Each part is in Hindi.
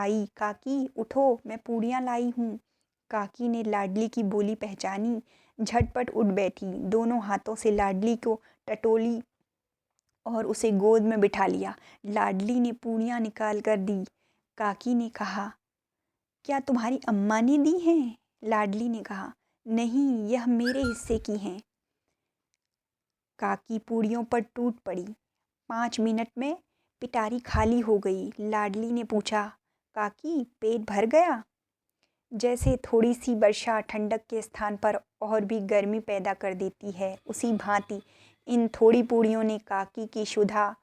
आई, काकी उठो, मैं पूड़ियाँ लाई हूँ। काकी ने लाडली की बोली पहचानी, झटपट उठ बैठी, दोनों हाथों से लाडली को टटोली और उसे गोद में बिठा लिया। लाडली ने पूड़ियाँ निकाल कर दी। काकी ने कहा, क्या तुम्हारी अम्मा ने दी हैं? लाडली ने कहा, नहीं, यह मेरे हिस्से की हैं। काकी पूड़ियों पर टूट पड़ी। 5 मिनट में पिटारी खाली हो गई। लाडली ने पूछा, काकी पेट भर गया? जैसे थोड़ी सी वर्षा ठंडक के स्थान पर और भी गर्मी पैदा कर देती है, उसी भांति इन थोड़ी पूड़ियों ने काकी की क्षुधा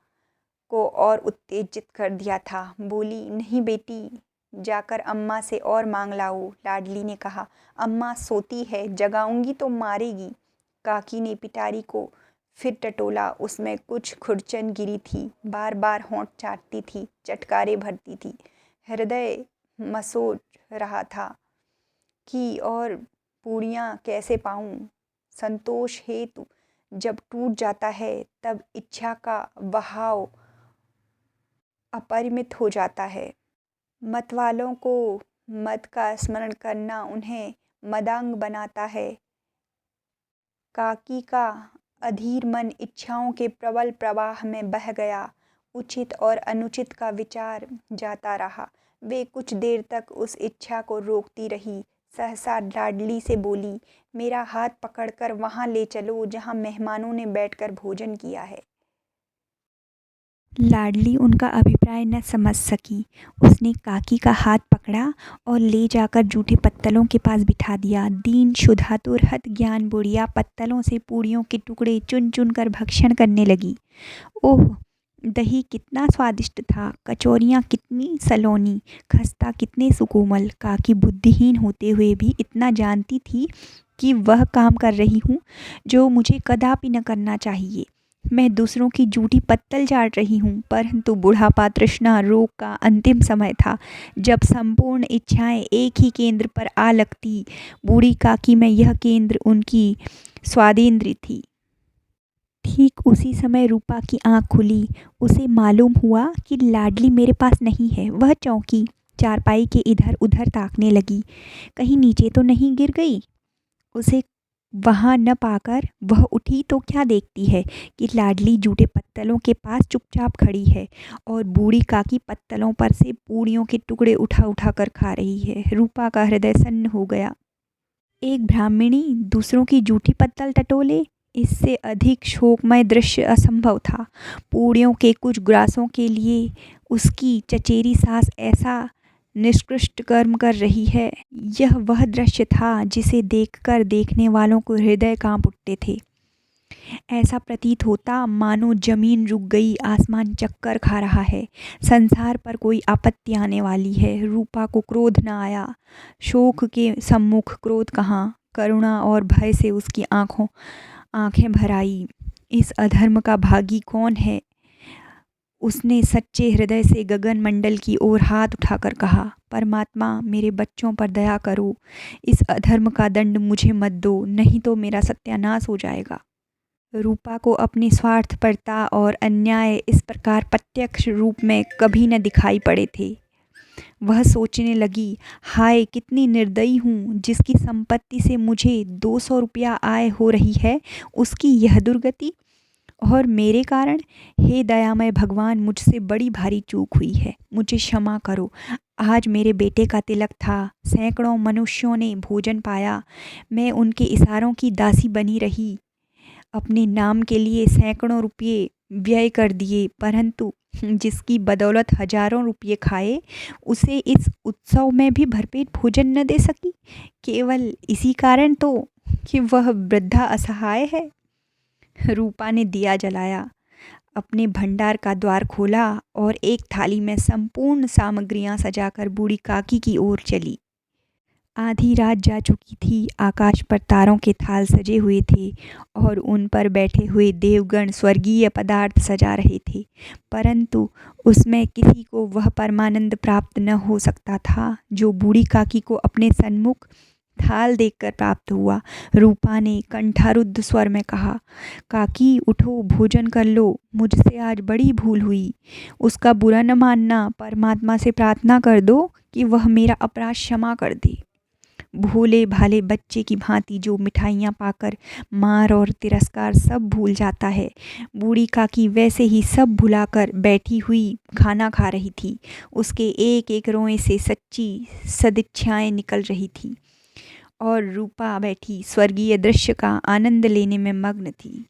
को और उत्तेजित कर दिया था। बोली, नहीं बेटी, जाकर अम्मा से और मांग लाओ। लाडली ने कहा, अम्मा सोती है, जगाऊंगी तो मारेगी। काकी ने पिटारी को फिर टटोला, उसमें कुछ खुरचन गिरी थी, बार बार होंठ चाटती थी, चटकारे भरती थी। हृदय मसोच रहा था कि और पूड़ियाँ कैसे पाऊँ। संतोष हेतु जब टूट जाता है तब इच्छा का बहाव अपरिमित हो जाता है। मतवालों को मद का स्मरण करना उन्हें मदांग बनाता है। काकी का अधीर मन इच्छाओं के प्रबल प्रवाह में बह गया। उचित और अनुचित का विचार जाता रहा। वे कुछ देर तक उस इच्छा को रोकती रही। सहसा लाडली से बोली, मेरा हाथ पकड़कर वहाँ ले चलो जहाँ मेहमानों ने बैठकर भोजन किया है। लाडली उनका अभिप्राय न समझ सकी। उसने काकी का हाथ पकड़ा और ले जाकर जूठे पत्तलों के पास बिठा दिया। दीन क्षुधातुर ज्ञान बुढ़िया पत्तलों से पूड़ियों के टुकड़े चुन चुन कर भक्षण करने लगी। ओह, दही कितना स्वादिष्ट था, कचौरियाँ कितनी सलोनी, खस्ता कितने सुकोमल। काकी बुद्धिहीन होते हुए भी इतना जानती थी कि वह काम कर रही हूँ जो मुझे कदापि न करना चाहिए। मैं दूसरों की जूठी पत्तल चाट रही हूँ, परंतु बुढ़ापा, तृष्णा, रोग का अंतिम समय था जब संपूर्ण इच्छाएं एक ही केंद्र पर आ लगती। बूढ़ी काकी में यह केंद्र उनकी स्वादेंद्रिय थी। ठीक उसी समय रूपा की आंख खुली। उसे मालूम हुआ कि लाडली मेरे पास नहीं है। वह चौंकी, चारपाई के इधर उधर ताकने लगी, कहीं नीचे तो नहीं गिर गई। उसे वहाँ न पाकर वह उठी तो क्या देखती है कि लाडली जूठे पत्तलों के पास चुपचाप खड़ी है और बूढ़ी काकी पत्तलों पर से पूड़ियों के टुकड़े उठा उठा कर खा रही है। रूपा का हृदय सन्न हो गया। एक ब्राह्मणी दूसरों की जूठी पत्तल टटोले, इससे अधिक शोकमय दृश्य असंभव था। पूड़ियों के कुछ ग्रासों के लिए उसकी चचेरी सास ऐसा निष्कृष्ट कर्म कर रही है। यह वह दृश्य था जिसे देखकर देखने वालों को हृदय कांप उठते थे। ऐसा प्रतीत होता मानो जमीन रुक गई, आसमान चक्कर खा रहा है, संसार पर कोई आपत्ति आने वाली है। रूपा को क्रोध न आया। शोक के सम्मुख क्रोध कहाँ, करुणा और भय से उसकी आंखें भर आई। इस अधर्म का भागी कौन है? उसने सच्चे हृदय से गगन मंडल की ओर हाथ उठाकर कहा, परमात्मा, मेरे बच्चों पर दया करो। इस अधर्म का दंड मुझे मत दो, नहीं तो मेरा सत्यानाश हो जाएगा। रूपा को अपनी स्वार्थपरता और अन्याय इस प्रकार प्रत्यक्ष रूप में कभी न दिखाई पड़े थे। वह सोचने लगी, हाय कितनी निर्दयी हूँ, जिसकी संपत्ति से मुझे 200 रुपया आय हो रही है, उसकी यह दुर्गति। और मेरे कारण, हे दयामय भगवान, मुझसे बड़ी भारी चूक हुई है, मुझे क्षमा करो। आज मेरे बेटे का तिलक था, सैकड़ों मनुष्यों ने भोजन पाया, मैं उनके इशारों की दासी बनी रही, अपने नाम के लिए सैकड़ों रुपये व्यय कर दिए, परंतु जिसकी बदौलत हजारों रुपये खाए, उसे इस उत्सव में भी भरपेट भोजन न दे सकी, केवल इसी कारण तो कि वह वृद्धा असहाय है। रूपा ने दिया जलाया, अपने भंडार का द्वार खोला और एक थाली में संपूर्ण सामग्रियां सजाकर बूढ़ी काकी की ओर चली। आधी रात जा चुकी थी। आकाश पर तारों के थाल सजे हुए थे और उन पर बैठे हुए देवगण स्वर्गीय पदार्थ सजा रहे थे, परंतु उसमें किसी को वह परमानंद प्राप्त न हो सकता था जो बूढ़ी काकी को अपने सन्मुख थाल देखकर प्राप्त हुआ। रूपा ने कंठारुद्ध स्वर में कहा, काकी उठो, भोजन कर लो, मुझसे आज बड़ी भूल हुई। उसका बुरा न मानना, परमात्मा से प्रार्थना कर दो कि वह मेरा अपराध क्षमा कर दे। भोले भाले बच्चे की भांति जो मिठाइयाँ पाकर मार और तिरस्कार सब भूल जाता है, बूढ़ी काकी वैसे ही सब भुलाकर बैठी हुई खाना खा रही थी। उसके एक एक रोए से सच्ची सदिच्छाएं निकल रही थी और रूपा बैठी स्वर्गीय दृश्य का आनंद लेने में मग्न थी।